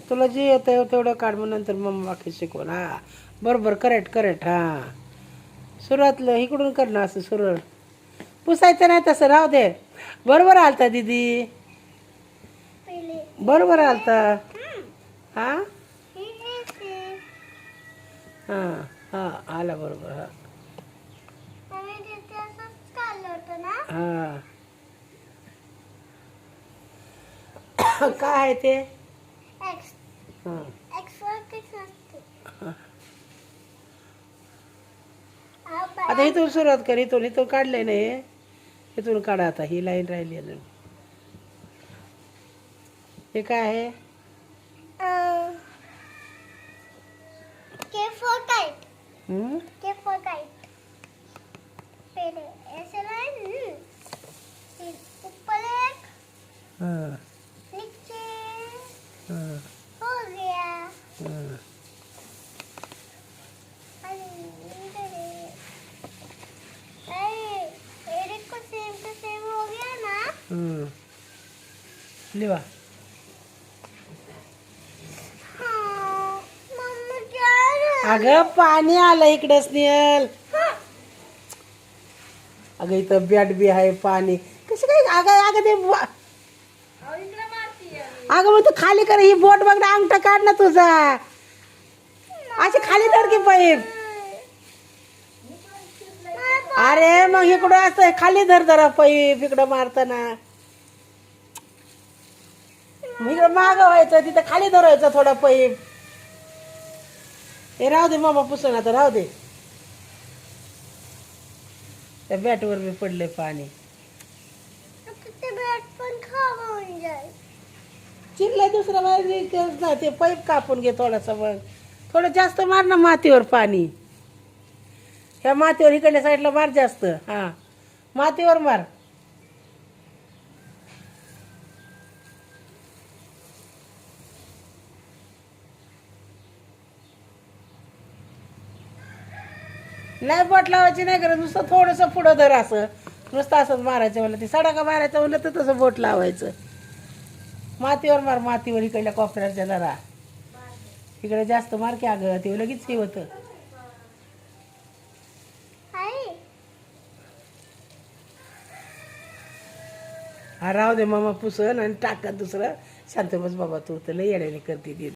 तुला जे येतं तेवढं काढ, मग नंतर मम्मा बाकी शिकवण. हा बरोबर, करेक्ट करेक्ट. हा सुरुवातलं इकडून कर ना असं सुरळ. पुसायचं नाही तसं, राहू दे. बरोबर आलता दीदी, बरोबर आलता. हा हा हा आला बरोबर. हा हा काय आहे ते? हा आता इथून सुरुवात कर. इथून इथून काढलंय ना हे, इथून काढा. आता ही लाईन राहिली अजून. हे काय आहे? हम्म? हा, हा, हा. हम्म. लिवा. अगं पाणी आलं इकडं स्नेहल. अगं इथं बॅट बी आहे, पाणी कसं काय? अगं अगं ते अगं मग तू खाली कर. ही बोट बघ ना, अंगठा काढ ना तुझा. अशी खाली धर की पाईप. अरे मग इकडं असं खाली धर जरा पाईप, इकडं मारताना. मग इकडं मागं व्हायचं, तिथं खाली धरायचं थोडा पाईप. हे राहू दे, मामा पुसून आता राहू दे. त्या बॅटवर बी पडले पाणी. चिरलाय दुसरा बाहेर, ते पाईप कापून घे थोडासा. मग थोडं जास्त मार ना मातीवर पाणी. ह्या मातीवर इकडल्या साईडला मार जास्त. हा मातीवर मार. नाही बोट लावायची नाही करत, नुसतं थोडंसं पुढं धर असं. नुसतं असंच मारायचं म्हणलं, ते सडाका मारायचं म्हणलं तर तसं बोट लावायचं. मातीवर मार, मातीवर इकडल्या कोपऱ्याच्या जरा. इकडे जास्त मार की अगं, ते लगेच हे होतं. हा राहू दे, मामा पुसन आणि टाका दुसरं. शांत बस बाबा, तू तर लई येड्याने करते ती.